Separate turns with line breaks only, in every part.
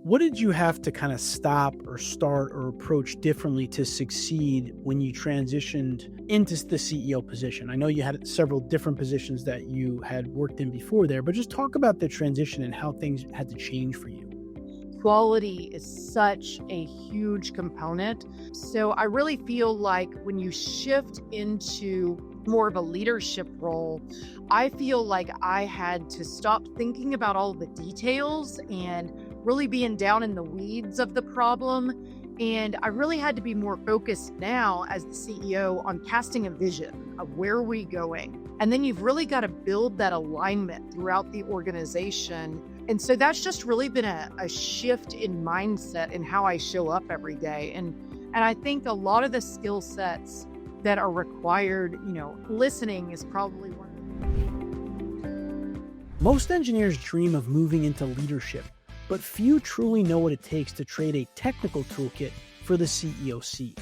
What did you have to kind of stop or start or approach differently to succeed when you transitioned into the CEO position? I know you had several different positions that you had worked in before there, but just talk about the transition and how things had to change for you.
Quality is such a huge component. So I really feel like when you shift into more of a leadership role, I feel like I had to stop thinking about all the details and really being down in the weeds of the problem. And I really had to be more focused now as the CEO on casting a vision of where are we going. And then you've really got to build that alignment throughout the organization. And so that's just really been a shift in mindset in how I show up every day. And I think a lot of the skill sets that are required, listening is probably one of them.
Most engineers dream of moving into leadership, but few truly know what it takes to trade a technical toolkit for the CEO seat.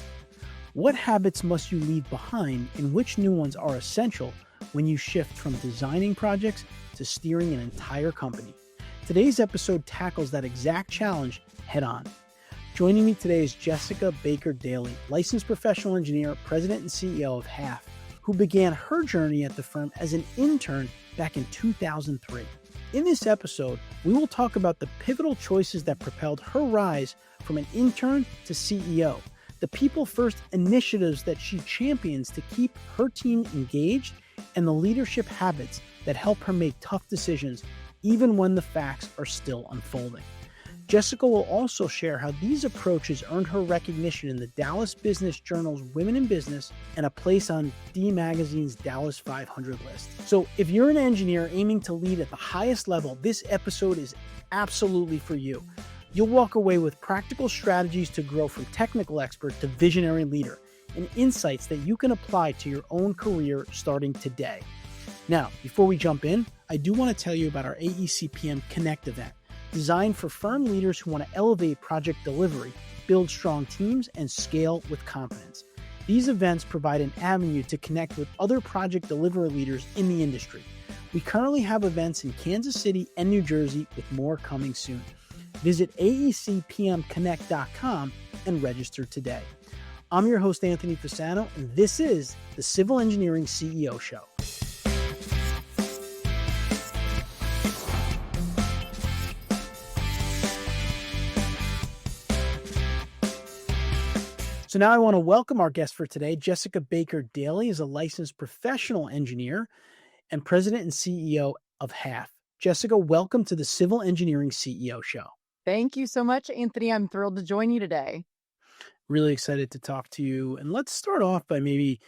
What habits must you leave behind, and which new ones are essential when you shift from designing projects to steering an entire company? Today's episode tackles that exact challenge head on. Joining me today is Jessica Baker Daly, licensed professional engineer, president and CEO of Halff, who began her journey at the firm as an intern back in 2003. In this episode, we will talk about the pivotal choices that propelled her rise from an intern to CEO, the people-first initiatives that she champions to keep her team engaged, and the leadership habits that help her make tough decisions even when the facts are still unfolding. Jessica will also share how these approaches earned her recognition in the Dallas Business Journal's Women in Business and a place on D Magazine's Dallas 500 list. So if you're an engineer aiming to lead at the highest level, this episode is absolutely for you. You'll walk away with practical strategies to grow from technical expert to visionary leader and insights that you can apply to your own career starting today. Now, before we jump in, I do want to tell you about our AEC PM Connect event, designed for firm leaders who want to elevate project delivery, build strong teams, and scale with confidence. These events provide an avenue to connect with other project delivery leaders in the industry. We currently have events in Kansas City and New Jersey, with more coming soon. Visit aecpmconnect.com and register today. I'm your host, Anthony Fasano, and this is the Civil Engineering CEO Show. So now I want to welcome our guest for today. Jessica Baker Daly is a licensed professional engineer and president and CEO of Halff. Jessica, welcome to the Civil Engineering CEO Show.
Thank you so much, Anthony. I'm thrilled to join you today.
Really excited to talk to you. And let's start off by maybe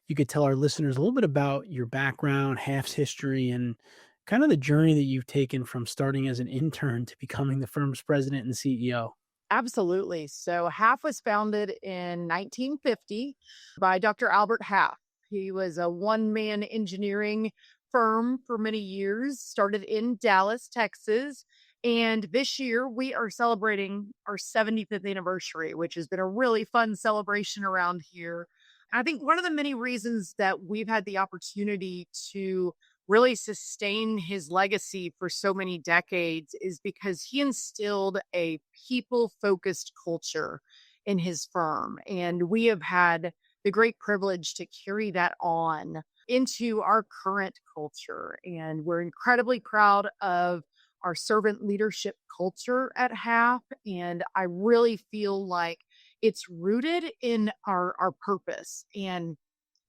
you could tell our listeners a little bit about your background, Halff's history, and kind of the journey that you've taken from starting as an intern to becoming the firm's president and CEO.
Absolutely. So Halff was founded in 1950 by Dr. Albert Halff. He was a one-man engineering firm for many years, started in Dallas, Texas. And this year we are celebrating our 75th anniversary, which has been a really fun celebration around here. I think one of the many reasons that we've had the opportunity to really sustain his legacy for so many decades is because he instilled a people-focused culture in his firm. And we have had the great privilege to carry that on into our current culture. And we're incredibly proud of our servant leadership culture at Halff. And I really feel like it's rooted in our purpose. And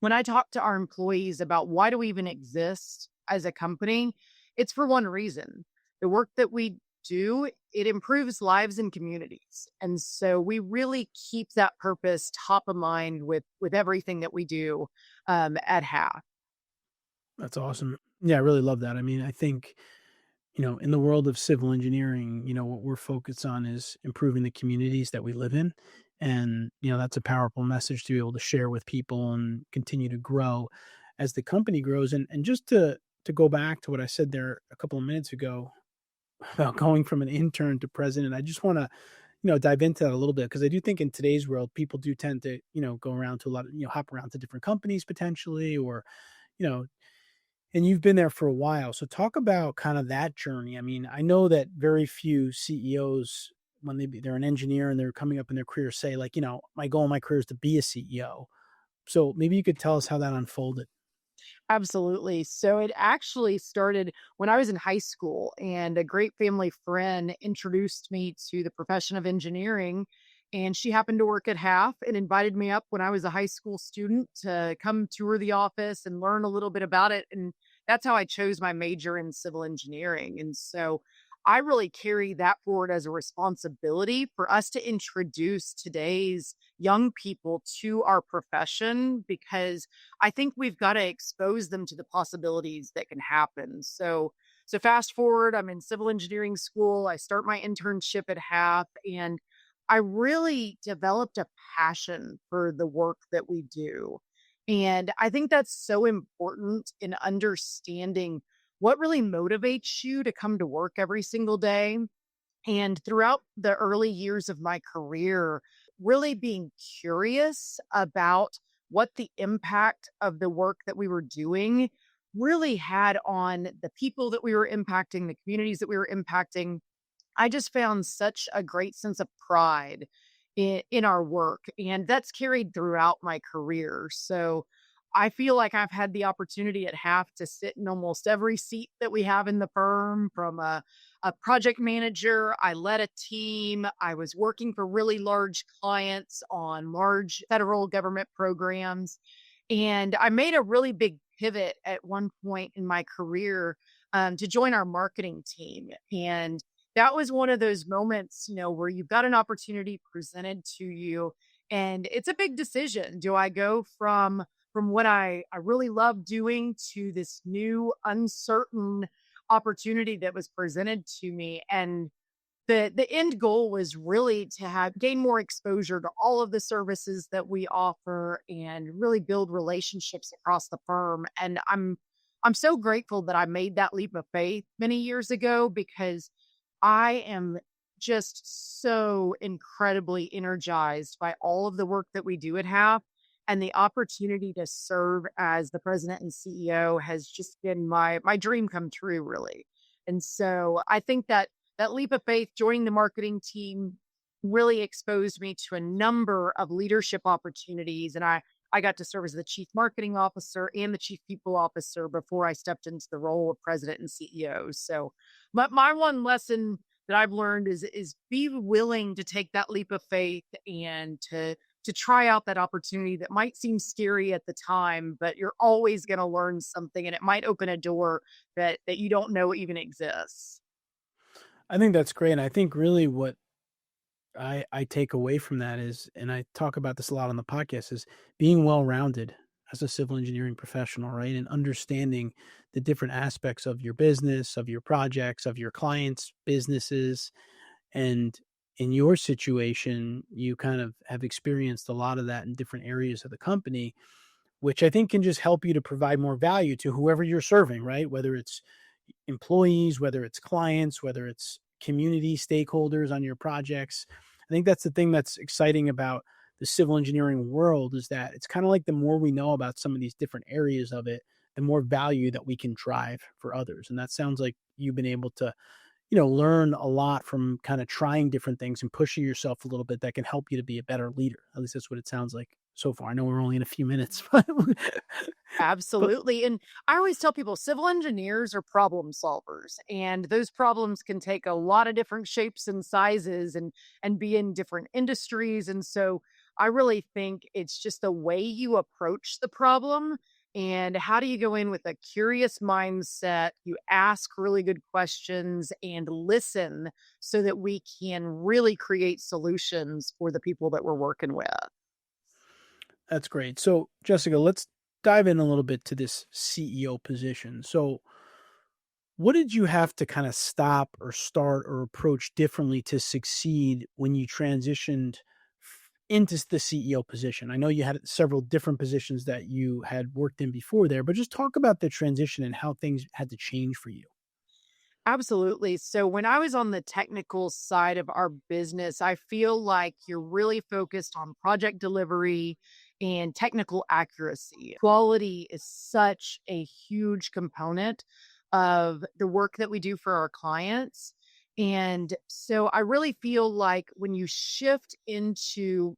when I talk to our employees about why do we even exist as a company, it's for one reason. The work that we do, it improves lives and communities. And so we really keep that purpose top of mind with everything that we do at Halff.
That's awesome. Yeah, I really love that. I mean, I think, in the world of civil engineering, what we're focused on is improving the communities that we live in. And, that's a powerful message to be able to share with people and continue to grow as the company grows. And just to go back to what I said there a couple of minutes ago about going from an intern to president, I just want to, dive into that a little bit, because I do think in today's world, people do tend to, go around to a lot of, hop around to different companies potentially, or, and you've been there for a while. So talk about kind of that journey. I mean, I know that very few CEOs when they're an engineer and they're coming up in their career say like, my goal in my career is to be a CEO. So maybe you could tell us how that unfolded.
Absolutely. So it actually started when I was in high school, and a great family friend introduced me to the profession of engineering. And she happened to work at Half and invited me up when I was a high school student to come tour the office and learn a little bit about it. And that's how I chose my major in civil engineering. And so I really carry that forward as a responsibility for us to introduce today's young people to our profession, because I think we've got to expose them to the possibilities that can happen. So fast forward, I'm in civil engineering school. I start my internship at Half, and I really developed a passion for the work that we do. And I think that's so important in understanding what really motivates you to come to work every single day. And throughout the early years of my career, really being curious about what the impact of the work that we were doing really had on the people that we were impacting, the communities that we were impacting. I just found such a great sense of pride in our work, and that's carried throughout my career. So I feel like I've had the opportunity at Half to sit in almost every seat that we have in the firm, from a project manager. I led a team. I was working for really large clients on large federal government programs. And I made a really big pivot at one point in my career, to join our marketing team. And that was one of those moments, where you've got an opportunity presented to you, and it's a big decision. Do I go from what I really love doing to this new uncertain opportunity that was presented to me? And the end goal was really to have gain more exposure to all of the services that we offer and really build relationships across the firm. And I'm so grateful that I made that leap of faith many years ago, because I am just so incredibly energized by all of the work that we do at Half, and the opportunity to serve as the president and CEO has just been my dream come true, really. And so I think that leap of faith joining the marketing team really exposed me to a number of leadership opportunities. And I got to serve as the chief marketing officer and the chief people officer before I stepped into the role of president and CEO. So my one lesson that I've learned is be willing to take that leap of faith and to try out that opportunity that might seem scary at the time, but you're always going to learn something, and it might open a door that you don't know even exists.
I think that's great. And I think really what I take away from that is, and I talk about this a lot on the podcast, is being well-rounded as a civil engineering professional, right? And understanding the different aspects of your business, of your projects, of your clients' businesses. And in your situation, you kind of have experienced a lot of that in different areas of the company, which I think can just help you to provide more value to whoever you're serving, right? Whether it's employees, whether it's clients, whether it's community stakeholders on your projects. I think that's the thing that's exciting about the civil engineering world, is that it's kind of like the more we know about some of these different areas of it, the more value that we can drive for others. And that sounds like you've been able to, learn a lot from kind of trying different things and pushing yourself a little bit that can help you to be a better leader. At least that's what it sounds like so far. I know we're only in a few minutes, but
Absolutely. And I always tell people civil engineers are problem solvers, and those problems can take a lot of different shapes and sizes and be in different industries. And so I really think it's just the way you approach the problem, and how do you go in with a curious mindset, you ask really good questions and listen, so that we can really create solutions for the people that we're working with.
that's great. So, Jessica, let's dive in a little bit to this CEO position. So, what did you have to kind of stop or start or approach differently to succeed when you transitioned into the CEO position? I know you had several different positions that you had worked in before there, but just talk about the transition and how things had to change for you.
Absolutely. So when I was on the technical side of our business, I feel like you're really focused on project delivery and technical accuracy. Quality is such a huge component of the work that we do for our clients. And so I really feel like when you shift into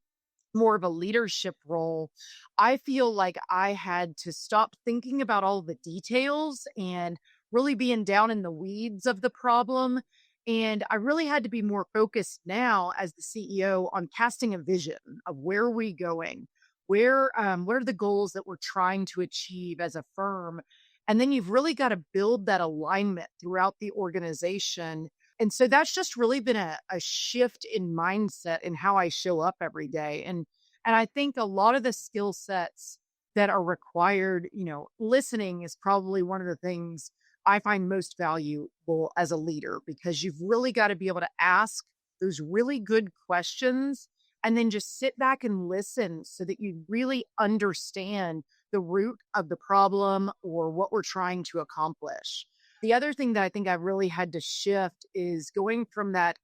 more of a leadership role, I feel like I had to stop thinking about all the details and really being down in the weeds of the problem. And I really had to be more focused now as the CEO on casting a vision of where are we going, what are the goals that we're trying to achieve as a firm. And then you've really got to build that alignment throughout the organization. And so that's just really been a shift in mindset in how I show up every day. And I think a lot of the skill sets that are required, listening is probably one of the things I find most valuable as a leader, because you've really got to be able to ask those really good questions and then just sit back and listen so that you really understand the root of the problem or what we're trying to accomplish. The other thing that I think I really had to shift is going from that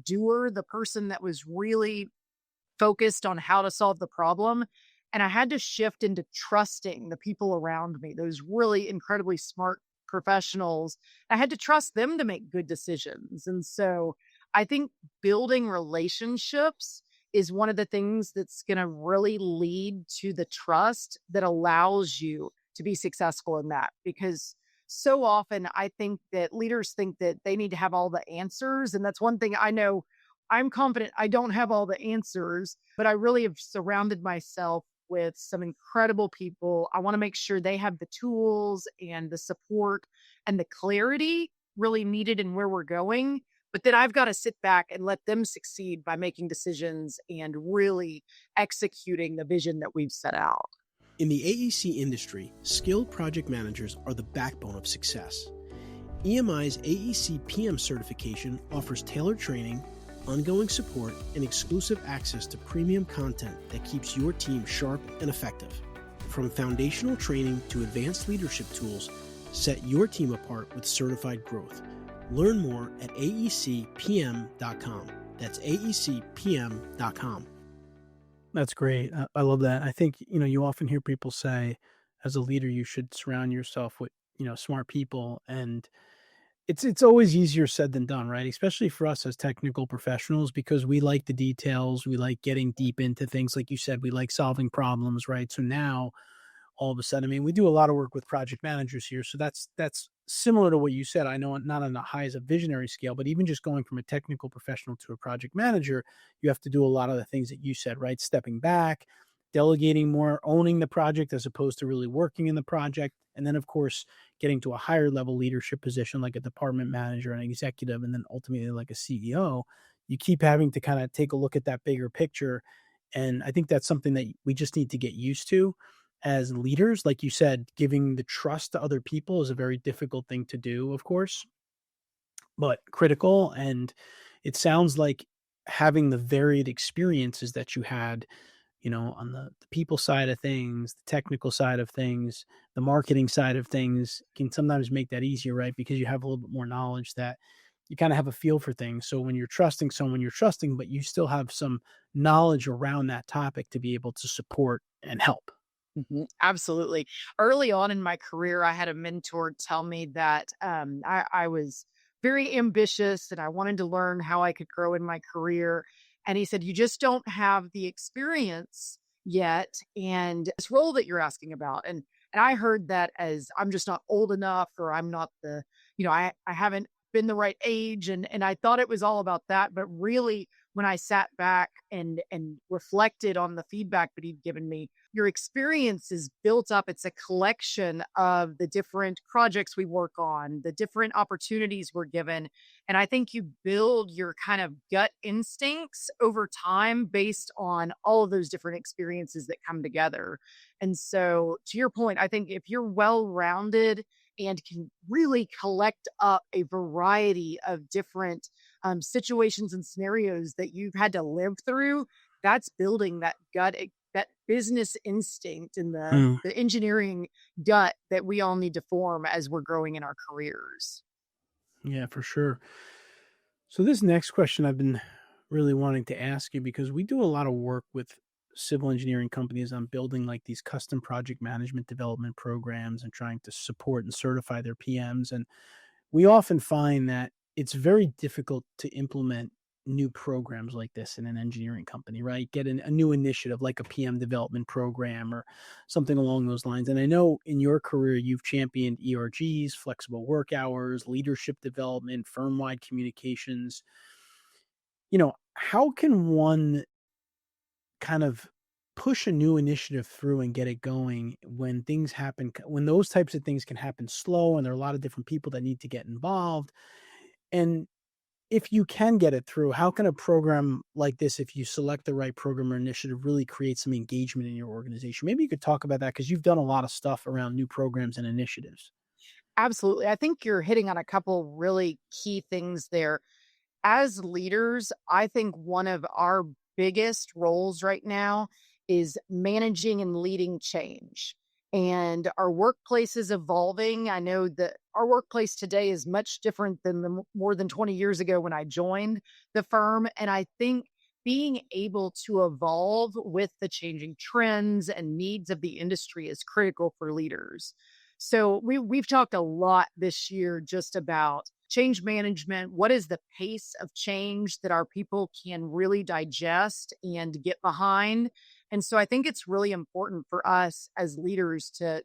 doer, the person that was really focused on how to solve the problem. And I had to shift into trusting the people around me, those really incredibly smart professionals. I had to trust them to make good decisions. And so I think building relationships is one of the things that's going to really lead to the trust that allows you to be successful in that. Because so often I think that leaders think that they need to have all the answers. And that's one thing I know. I'm confident I don't have all the answers, but I really have surrounded myself with some incredible people. I want to make sure they have the tools and the support and the clarity really needed in where we're going. But then I've got to sit back and let them succeed by making decisions and really executing the vision that we've set out.
In the AEC industry, skilled project managers are the backbone of success. EMI's AEC PM certification offers tailored training, ongoing support, and exclusive access to premium content that keeps your team sharp and effective. From foundational training to advanced leadership tools, set your team apart with certified growth. Learn more at aecpm.com. That's aecpm.com. That's great. I love that. I think, you often hear people say, as a leader, you should surround yourself with, smart people. And it's always easier said than done, right? Especially for us as technical professionals, because we like the details. We like getting deep into things. Like you said, we like solving problems, right? So now all of a sudden, I mean, we do a lot of work with project managers here. So that's similar to what you said. I know not on the high as a visionary scale, but even just going from a technical professional to a project manager, you have to do a lot of the things that you said, right? Stepping back, delegating more, owning the project as opposed to really working in the project. And then, of course, getting to a higher level leadership position like a department manager, an executive, and then ultimately like a CEO. You keep having to kind of take a look at that bigger picture. And I think that's something that we just need to get used to as leaders. Like you said, giving the trust to other people is a very difficult thing to do, of course, but critical. And it sounds like having the varied experiences that you had, on the people side of things, the technical side of things, the marketing side of things can sometimes make that easier, right? Because you have a little bit more knowledge that you kind of have a feel for things. So when you're trusting someone, you're trusting, but you still have some knowledge around that topic to be able to support and help.
Absolutely. Early on in my career, I had a mentor tell me that I was very ambitious and I wanted to learn how I could grow in my career. And he said, you just don't have the experience yet. And this role that you're asking about. And I heard that as I'm just not old enough, or I'm not I haven't been the right age. And I thought it was all about that. But really, when I sat back and reflected on the feedback that he'd given me, your experience is built up. It's a collection of the different projects we work on, the different opportunities we're given. And I think you build your kind of gut instincts over time based on all of those different experiences that come together. And so, to your point, I think if you're well-rounded and can really collect up a variety of different situations and scenarios that you've had to live through, that's building that that business instinct and the engineering gut that we all need to form as we're growing in our careers.
Yeah, for sure. So this next question I've been really wanting to ask you, because we do a lot of work with civil engineering companies on building like these custom project management development programs and trying to support and certify their PMs. And we often find that it's very difficult to implement new programs like this in an engineering company, right? Get a new initiative like a PM development program or something along those lines. And I know in your career, you've championed ERGs, flexible work hours, leadership development, firm wide communications. How can one kind of push a new initiative through and get it going when things happen, when those types of things can happen slow and there are a lot of different people that need to get involved? And if you can get it through, how can a program like this, if you select the right program or initiative, really create some engagement in your organization? Maybe you could talk about that because you've done a lot of stuff around new programs and initiatives.
Absolutely. I think you're hitting on a couple really key things there. As leaders, I think one of our biggest roles right now is managing and leading change. And our workplace is evolving. I know that our workplace today is much different than more than 20 years ago when I joined the firm. And I think being able to evolve with the changing trends and needs of the industry is critical for leaders. So we've talked a lot this year just about change management. What is the pace of change that our people can really digest and get behind? And so I think it's really important for us as leaders to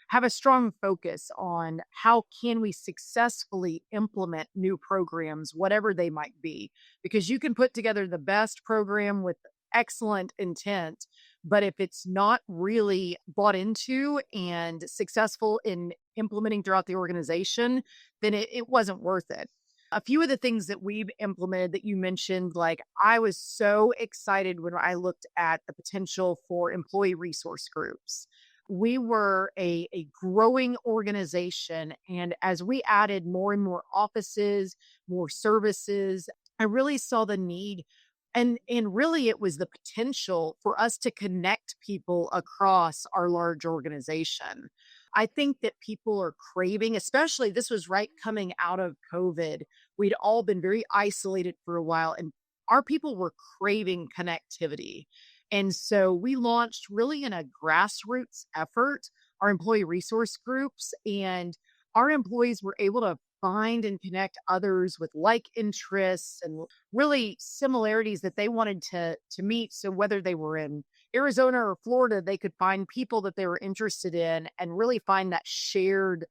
have a strong focus on how can we successfully implement new programs, whatever they might be, because you can put together the best program with excellent intent, but if it's not really bought into and successful in implementing throughout the organization, then it wasn't worth it. A few of the things that we've implemented that you mentioned, like I was so excited when I looked at the potential for employee resource groups. We were a growing organization. And as we added more and more offices, more services, I really saw the need and really it was the potential for us to connect people across our large organization. I think that people are craving, especially this was right coming out of COVID. We'd all been very isolated for a while and our people were craving connectivity. And so we launched really in a grassroots effort, our employee resource groups, and our employees were able to find and connect others with like interests and really similarities that they wanted to meet. So whether they were in Arizona or Florida, they could find people that they were interested in and really find that shared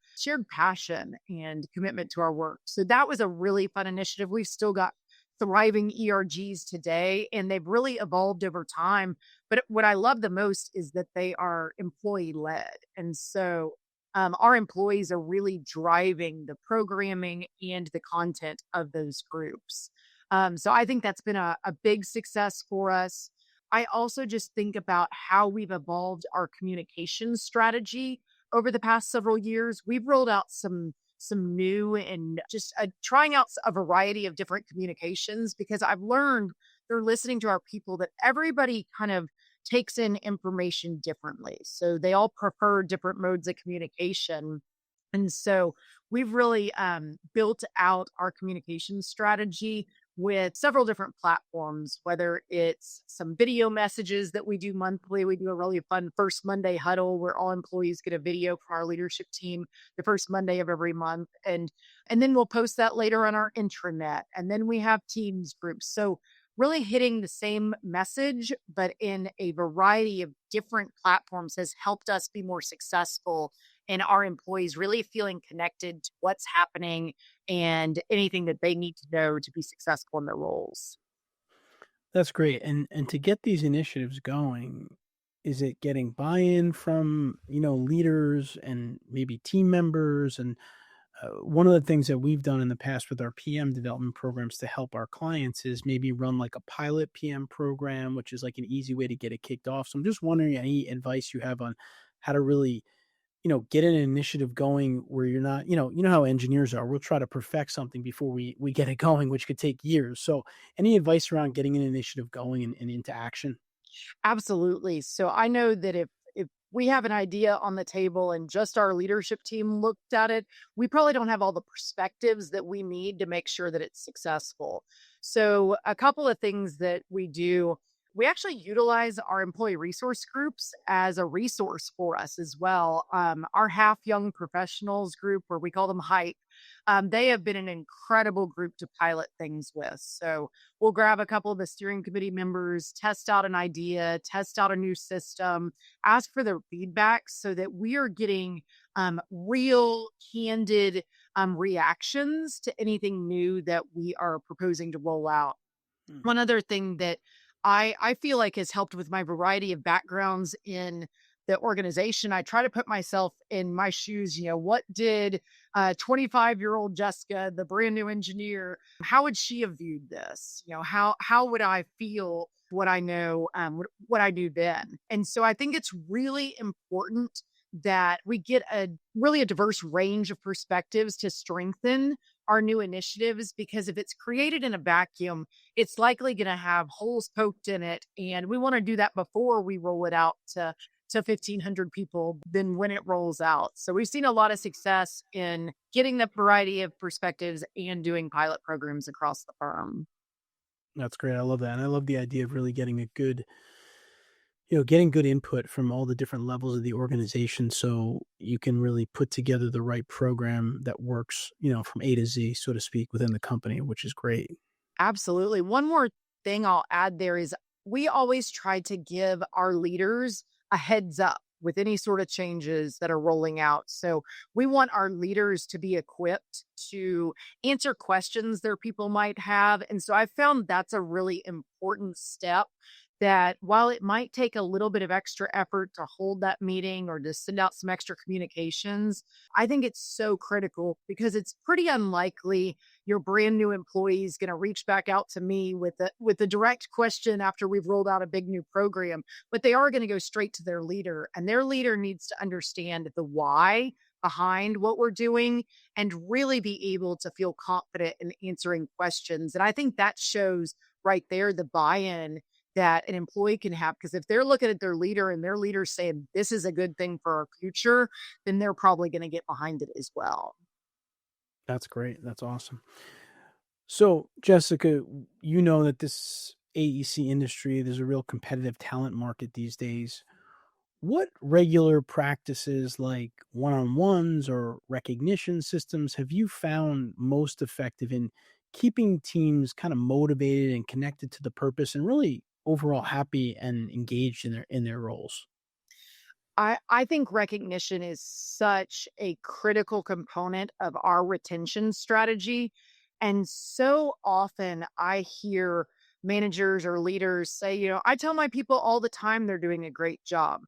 passion and commitment to our work. So that was a really fun initiative. We've still got thriving ERGs today, and they've really evolved over time. But what I love the most is that they are employee led. And so our employees are really driving the programming and the content of those groups. So I think that's been a big success for us. I also just think about how we've evolved our communication strategy over the past several years. We've rolled out some new and just trying out a variety of different communications because I've learned they're listening to our people that everybody kind of takes in information differently. So they all prefer different modes of communication. And so we've really built out our communication strategy with several different platforms, whether it's some video messages that we do monthly. We do a really fun first Monday huddle where all employees get a video from our leadership team the first Monday of every month. And then we'll post that later on our intranet. And then we have Teams groups. So really hitting the same message, but in a variety of different platforms has helped us be more successful and our employees really feeling connected to what's happening and anything that they need to know to be successful in their roles.
That's great. And to get these initiatives going, is it getting buy-in from, leaders and maybe team members? And one of the things that we've done in the past with our PM development programs to help our clients is maybe run like a pilot PM program, which is like an easy way to get it kicked off. So I'm just wondering any advice you have on how to really, get an initiative going where you're not, how engineers are. We'll try to perfect something before we get it going, which could take years. So any advice around getting an initiative going and into action?
Absolutely. So I know that if we have an idea on the table and just our leadership team looked at it, we probably don't have all the perspectives that we need to make sure that it's successful. So a couple of things that we do. We actually utilize our employee resource groups as a resource for us as well. Our Half Young Professionals group, or we call them Hype, they have been an incredible group to pilot things with. So we'll grab a couple of the steering committee members, test out an idea, test out a new system, ask for their feedback so that we are getting real, candid reactions to anything new that we are proposing to roll out.
Mm.
One other thing that I feel like has helped with my variety of backgrounds in the organization, I try to put myself in my shoes. What did 25-year-old Jessica, the brand new engineer, how would she have viewed this? How would I feel what I know, what I do then? And so I think it's really important that we get a diverse range of perspectives to strengthen our new initiatives, because if it's created in a vacuum, it's likely going to have holes poked in it. And we want to do that before we roll it out to 1,500 people than when it rolls out. So we've seen a lot of success in getting the variety of perspectives and doing pilot programs across the firm.
That's great. I love that. And I love the idea of really getting good input from all the different levels of the organization so you can really put together the right program that works, from A to Z, so to speak, within the company, which is great.
Absolutely. One more thing I'll add there is we always try to give our leaders a heads up with any sort of changes that are rolling out. So we want our leaders to be equipped to answer questions their people might have. And so I found that's a really important step, that while it might take a little bit of extra effort to hold that meeting or to send out some extra communications, I think it's so critical, because it's pretty unlikely your brand new employee is going to reach back out to me with a direct question after we've rolled out a big new program, but they are going to go straight to their leader, and their leader needs to understand the why behind what we're doing and really be able to feel confident in answering questions. And I think that shows right there the buy-in that an employee can have, because if they're looking at their leader and their leader saying this is a good thing for our future, then they're probably going to get behind it as well.
That's great. That's awesome. So, Jessica, you know that this AEC industry, there's a real competitive talent market these days. What regular practices like one-on-ones or recognition systems have you found most effective in keeping teams kind of motivated and connected to the purpose and really overall happy and engaged in their roles?
I think recognition is such a critical component of our retention strategy. And so often I hear managers or leaders say, I tell my people all the time they're doing a great job.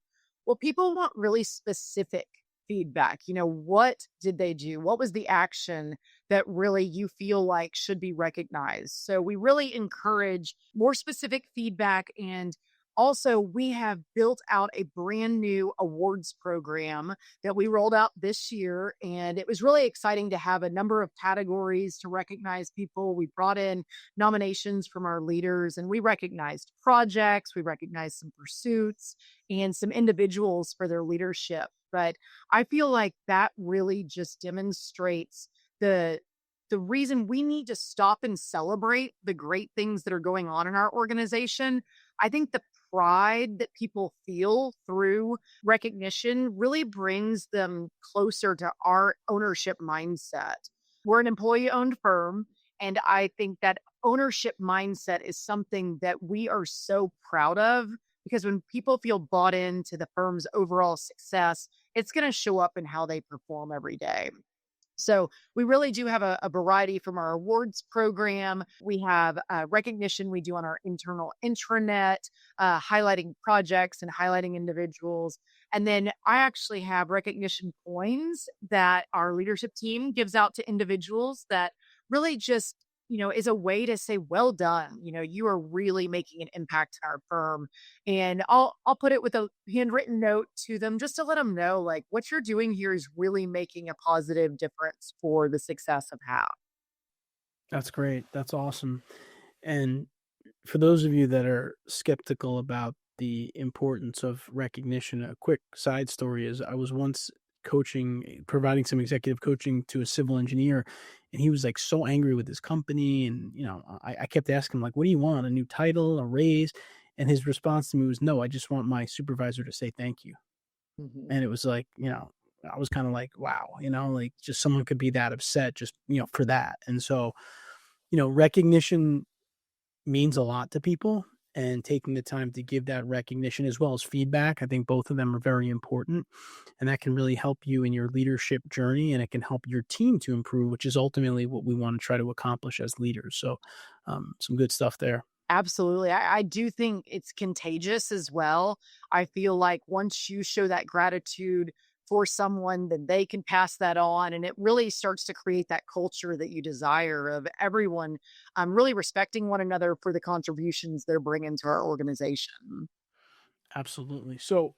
Well, people want really specific feedback. What did they do? What was the action that really you feel like should be recognized? So we really encourage more specific feedback. And also, we have built out a brand new awards program that we rolled out this year. And it was really exciting to have a number of categories to recognize people. We brought in nominations from our leaders, and we recognized projects, we recognized some pursuits, and some individuals for their leadership. But I feel like that really just demonstrates the reason we need to stop and celebrate the great things that are going on in our organization. I think the pride that people feel through recognition really brings them closer to our ownership mindset. We're an employee owned firm, and I think that ownership mindset is something that we are so proud of, because when people feel bought into the firm's overall success, it's going to show up in how they perform every day. So we really do have a variety from our awards program. We have recognition we do on our internal intranet, highlighting projects and highlighting individuals. And then I actually have recognition coins that our leadership team gives out to individuals that really just, is a way to say, well done. You are really making an impact in our firm. And I'll put it with a handwritten note to them just to let them know, like, what you're doing here is really making a positive difference for the success of Halff.
That's great. That's awesome. And for those of you that are skeptical about the importance of recognition, a quick side story is I was once providing some executive coaching to a civil engineer, and he was like so angry with his company. And, I kept asking him, like, what do you want? A new title, a raise? And his response to me was, no, I just want my supervisor to say thank you.
Mhm.
And it was like, I was kind of like, wow, like just someone could be that upset just, for that. And so, recognition means a lot to people, and taking the time to give that recognition as well as feedback. I think both of them are very important, and that can really help you in your leadership journey, and it can help your team to improve, which is ultimately what we want to try to accomplish as leaders. So, some good stuff there.
Absolutely. I do think it's contagious as well. I feel like once you show that gratitude for someone, then they can pass that on. And it really starts to create that culture that you desire of everyone really respecting one another for the contributions they're bringing to our organization.
Absolutely. So,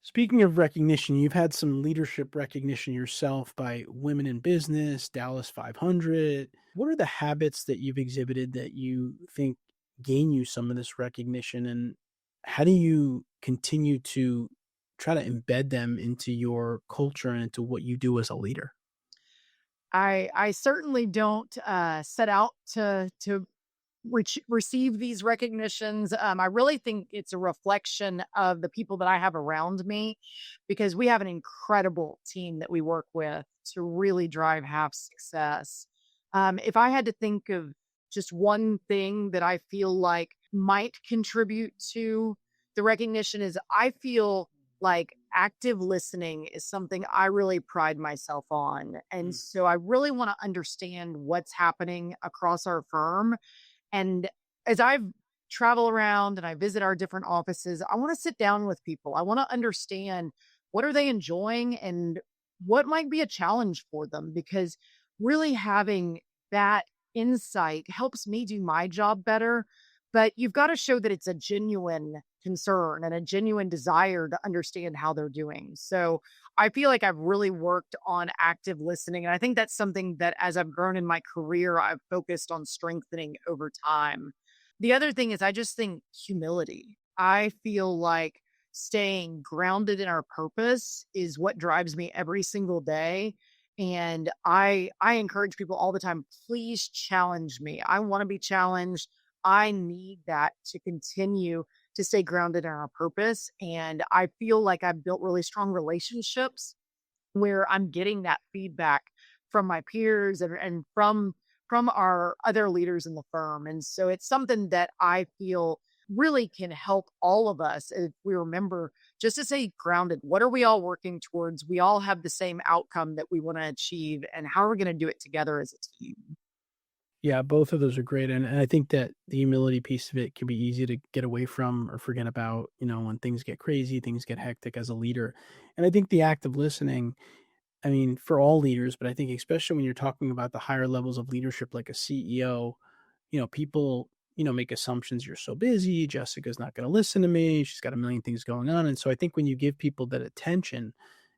speaking of recognition, you've had some leadership recognition yourself by Women in Business, Dallas 500. What are the habits that you've exhibited that you think gain you some of this recognition? And how do you continue to try to embed them into your culture and into what you do as a leader?
I certainly don't set out to receive these recognitions. I really think it's a reflection of the people that I have around me because we have an incredible team that we work with to really drive half success. If I had to think of just one thing that I feel like might contribute to the recognition is I feel like active listening is something I really pride myself on. And
Mm.
so I really want to understand what's happening across our firm and as I travel around and I visit our different offices, I want to sit down with people. I want to understand what are they enjoying and what might be a challenge for them because really having that insight helps me do my job better. But you've got to show that it's a genuine concern and a genuine desire to understand how they're doing. So I feel like I've really worked on active listening. And I think that's something that as I've grown in my career, I've focused on strengthening over time. The other thing is, I just think humility. I feel like staying grounded in our purpose is what drives me every single day. And I encourage people all the time, please challenge me. I want to be challenged. I need that to continue to stay grounded in our purpose. And I feel like I've built really strong relationships where I'm getting that feedback from my peers and from our other leaders in the firm. And so it's something that I feel really can help all of us if we remember just to stay grounded. What are we all working towards? We all have the same outcome that we want to achieve, and how are we going to do it together as a team?
Yeah, both of those are great. And I think that the humility piece of it can be easy to get away from or forget about, when things get crazy, things get hectic as a leader. And I think the act of listening, I mean, for all leaders, but I think especially when you're talking about the higher levels of leadership like a CEO, people, make assumptions. You're so busy. Jessica's not going to listen to me. She's got a million things going on. And so I think when you give people that attention,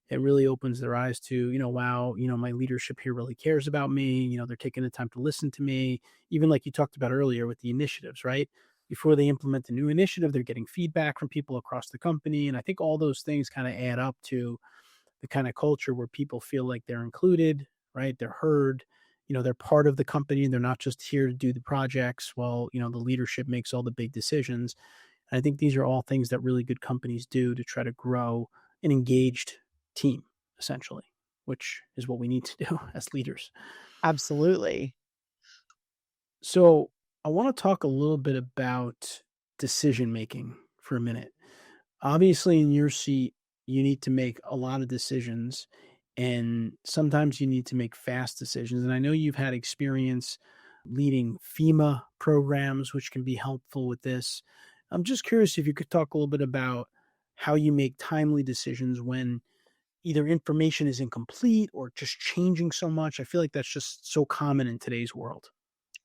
it really opens their eyes to, wow, my leadership here really cares about me. They're taking the time to listen to me. Even like you talked about earlier with the initiatives, right? Before they implement a new initiative, they're getting feedback from people across the company. And I think all those things kind of add up to the kind of culture where people feel like they're included, right? They're heard, they're part of the company. They're not just here to do the projects while, the leadership makes all the big decisions. And I think these are all things that really good companies do to try to grow an engaged team, essentially, which is what we need to do as leaders.
Absolutely.
So I want to talk a little bit about decision making for a minute. Obviously, in your seat, you need to make a lot of decisions, and sometimes you need to make fast decisions. And I know you've had experience leading FEMA programs, which can be helpful with this. I'm just curious if you could talk a little bit about how you make timely decisions when either information is incomplete or just changing so much. I feel like that's just so common in today's world.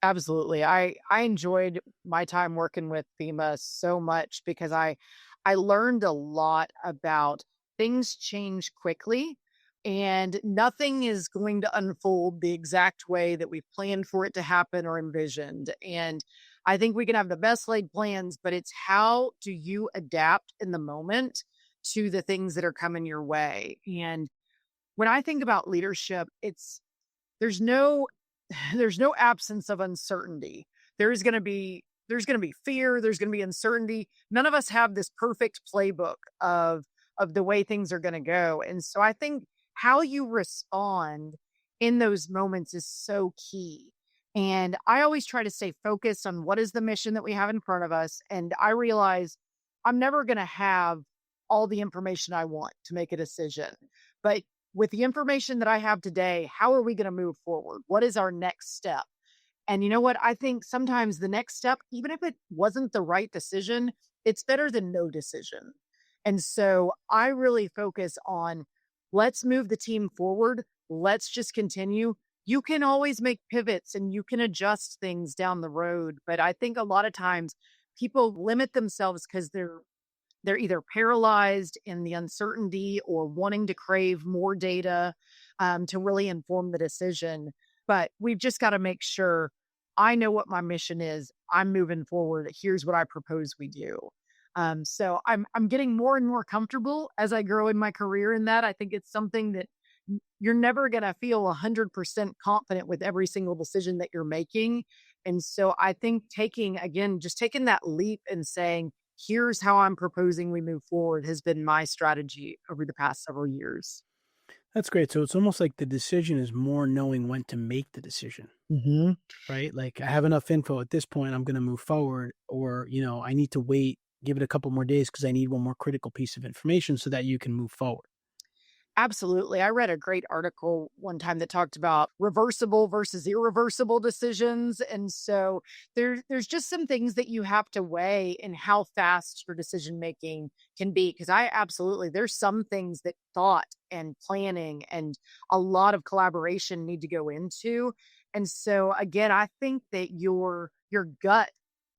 Absolutely. I enjoyed my time working with FEMA so much because I learned a lot about things change quickly and nothing is going to unfold the exact way that we planned for it to happen or envisioned. And I think we can have the best laid plans, but it's how do you adapt in the moment to the things that are coming your way? And when I think about leadership, there's no there's no absence of uncertainty. There is going to be there's going to be fear, there's going to be uncertainty. None of us have this perfect playbook of the way things are going to go. And so I think how you respond in those moments is so key. And I always try to stay focused on what is the mission that we have in front of us. And I realize I'm never going to have all the information I want to make a decision. But with the information that I have today, how are we going to move forward? What is our next step? And you know what? I think sometimes the next step, even if it wasn't the right decision, it's better than no decision. And so I really focus on let's move the team forward. Let's just continue. You can always make pivots and you can adjust things down the road. But I think a lot of times people limit themselves because they're either paralyzed in the uncertainty or wanting to crave more data to really inform the decision. But we've just got to make sure I know what my mission is. I'm moving forward. Here's what I propose we do. So I'm getting more and more comfortable as I grow in my career in that. I think it's something that you're never going to feel 100% confident with every single decision that you're making. And so I think taking that leap and saying, here's how I'm proposing we move forward has been my strategy over the past several years.
That's great. So it's almost like the decision is more knowing when to make the decision,
Mm-hmm.
right? Like I have enough info at this point, I'm going to move forward, or, I need to wait, give it a couple more days because I need one more critical piece of information so that you can move forward.
Absolutely. I read a great article one time that talked about reversible versus irreversible decisions. And so there's just some things that you have to weigh in how fast your decision making can be. Because there's some things that thought and planning and a lot of collaboration need to go into. And so again, I think that your gut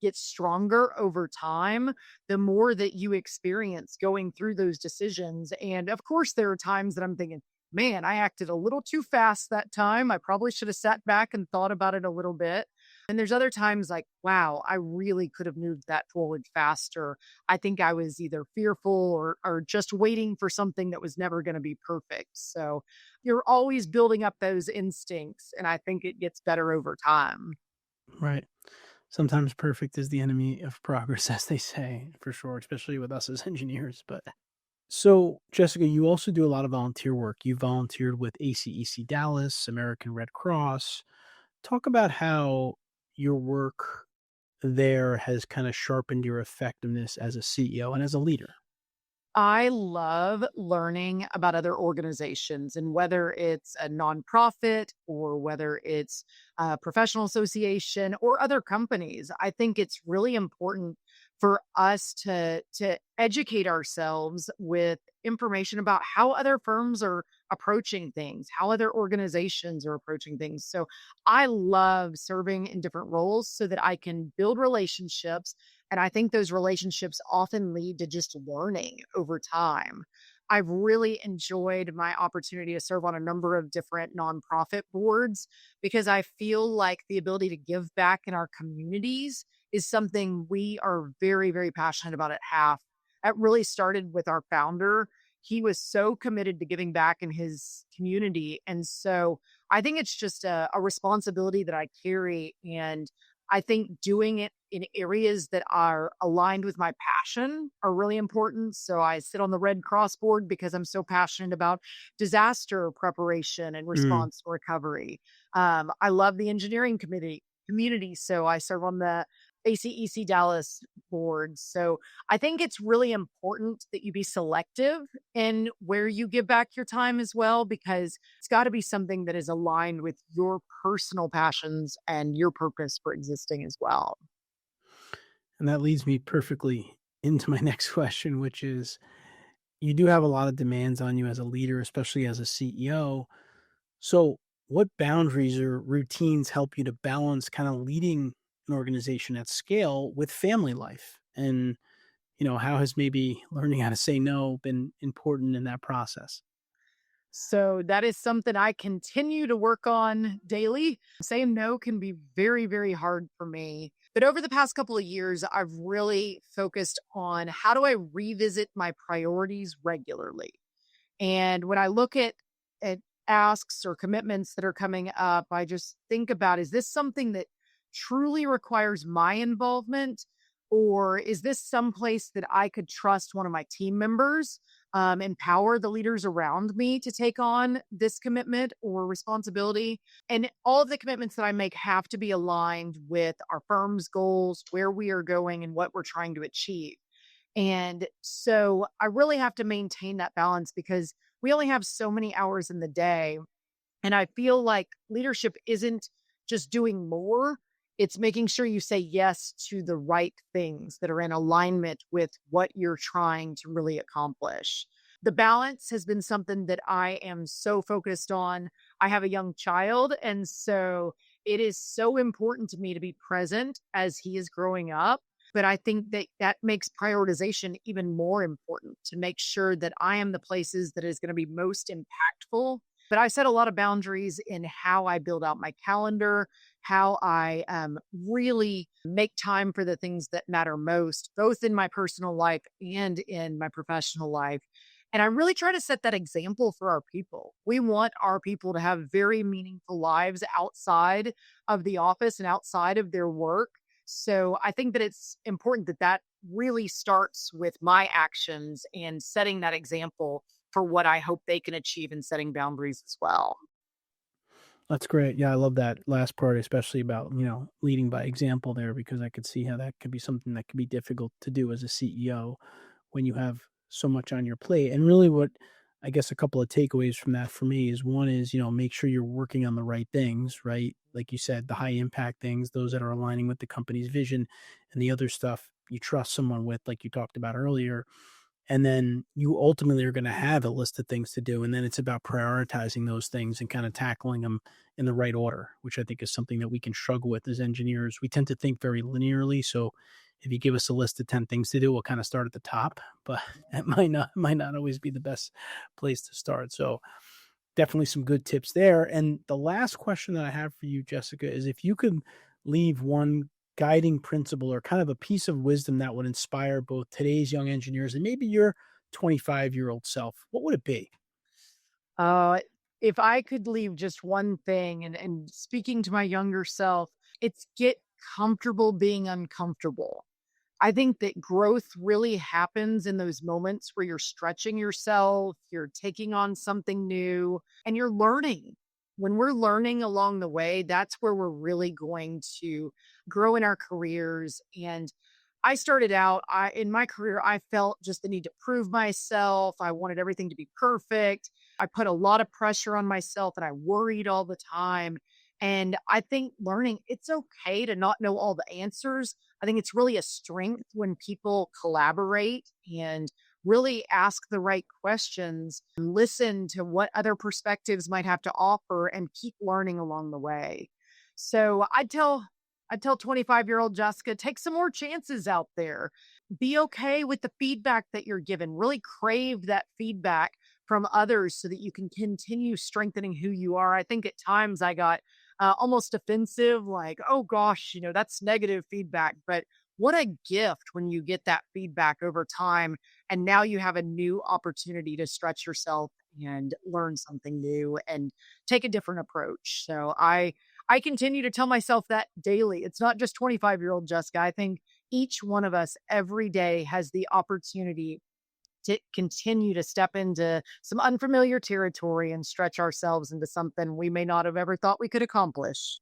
gets stronger over time, the more that you experience going through those decisions. And of course, there are times that I'm thinking, man, I acted a little too fast that time. I probably should have sat back and thought about it a little bit. And there's other times like, wow, I really could have moved that forward faster. I think I was either fearful or just waiting for something that was never going to be perfect. So you're always building up those instincts. And I think it gets better over time.
Right. Sometimes perfect is the enemy of progress, as they say, for sure, especially with us as engineers. But so, Jessica, you also do a lot of volunteer work. You volunteered with ACEC Dallas, American Red Cross. Talk about how your work there has kind of sharpened your effectiveness as a CEO and as a leader.
I love learning about other organizations and whether it's a nonprofit or whether it's a professional association or other companies. I think it's really important for us to educate ourselves with information about how other firms are approaching things, how other organizations are approaching things. So I love serving in different roles so that I can build relationships, and I think those relationships often lead to just learning over time. I've really enjoyed my opportunity to serve on a number of different nonprofit boards because I feel like the ability to give back in our communities is something we are very, very passionate about at Halff. That really started with our founder. He was so committed to giving back in his community. And so I think it's just a responsibility that I carry. And I think doing it in areas that are aligned with my passion are really important. So I sit on the Red Cross board because I'm so passionate about disaster preparation and
Mm,
response recovery. I love the engineering community. So I serve on the ACEC Dallas board. So I think it's really important that you be selective in where you give back your time as well, because it's got to be something that is aligned with your personal passions and your purpose for existing as well.
and that leads me perfectly into my next question, which is you do have a lot of demands on you as a leader, especially as a CEO. So, what boundaries or routines help you to balance kind of leading an organization at scale with family life? And, how has maybe learning how to say no been important in that process?
So that is something I continue to work on daily. Saying no can be very, very hard for me. But over the past couple of years, I've really focused on how do I revisit my priorities regularly. And when I look at asks or commitments that are coming up, I just think about, is this something that truly requires my involvement? Or is this someplace that I could trust one of my team members, empower the leaders around me to take on this commitment or responsibility? And all of the commitments that I make have to be aligned with our firm's goals, where we are going, and what we're trying to achieve. And so I really have to maintain that balance because we only have so many hours in the day. And I feel like leadership isn't just doing more, it's making sure you say yes to the right things that are in alignment with what you're trying to really accomplish. The balance has been something that I am so focused on. I have a young child, and so it is so important to me to be present as he is growing up. But I think that that makes prioritization even more important to make sure that I am the places that is going to be most impactful. But I set a lot of boundaries in how I build out my calendar, how I really make time for the things that matter most, both in my personal life and in my professional life. And I really try to set that example for our people. We want our people to have very meaningful lives outside of the office and outside of their work. So I think that it's important that that really starts with my actions and setting that example for what I hope they can achieve and setting boundaries as well.
That's great. Yeah, I love that last part, especially about, leading by example there, because I could see how that could be something that could be difficult to do as a CEO when you have so much on your plate. And really what I guess a couple of takeaways from that for me is one is, make sure you're working on the right things, right? Like you said, the high impact things, those that are aligning with the company's vision, and the other stuff you trust someone with, like you talked about earlier. And then you ultimately are going to have a list of things to do. And then it's about prioritizing those things and kind of tackling them in the right order, which I think is something that we can struggle with as engineers. We tend to think very linearly. So if you give us a list of 10 things to do, we'll kind of start at the top, but it might not always be the best place to start. So definitely some good tips there. And the last question that I have for you, Jessica, is if you could leave one guiding principle or kind of a piece of wisdom that would inspire both today's young engineers and maybe your 25-year-old self, what would it be?
Uh, if I could leave just one thing and speaking to my younger self, it's get comfortable being uncomfortable. I think that growth really happens in those moments where you're stretching yourself, you're taking on something new, and you're learning. When we're learning along the way, that's where we're really going to grow in our careers. And I started out in my career, I felt just the need to prove myself. I wanted everything to be perfect. I put a lot of pressure on myself and I worried all the time. And I think learning, it's okay to not know all the answers. I think it's really a strength when people collaborate and really ask the right questions, and listen to what other perspectives might have to offer and keep learning along the way. So I'd tell 25-year-old Jessica, take some more chances out there. Be okay with the feedback that you're given. Really crave that feedback from others so that you can continue strengthening who you are. I think at times I got almost offensive, like, oh gosh, that's negative feedback. But what a gift when you get that feedback over time. And now you have a new opportunity to stretch yourself and learn something new and take a different approach. So I continue to tell myself that daily. It's not just 25-year-old Jessica. I think each one of us every day has the opportunity to continue to step into some unfamiliar territory and stretch ourselves into something we may not have ever thought we could accomplish.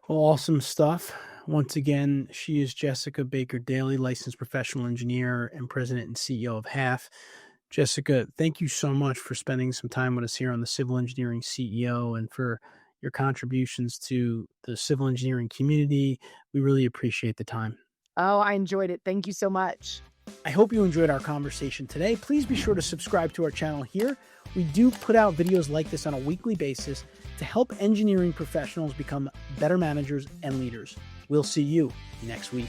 Well, awesome stuff. Once again, she is Jessica Baker Daly, licensed professional engineer and president and CEO of Halff. Jessica, thank you so much for spending some time with us here on the Civil Engineering CEO and for your contributions to the civil engineering community. We really appreciate the time.
Oh, I enjoyed it. Thank you so much.
I hope you enjoyed our conversation today. Please be sure to subscribe to our channel here. We do put out videos like this on a weekly basis to help engineering professionals become better managers and leaders. We'll see you next week.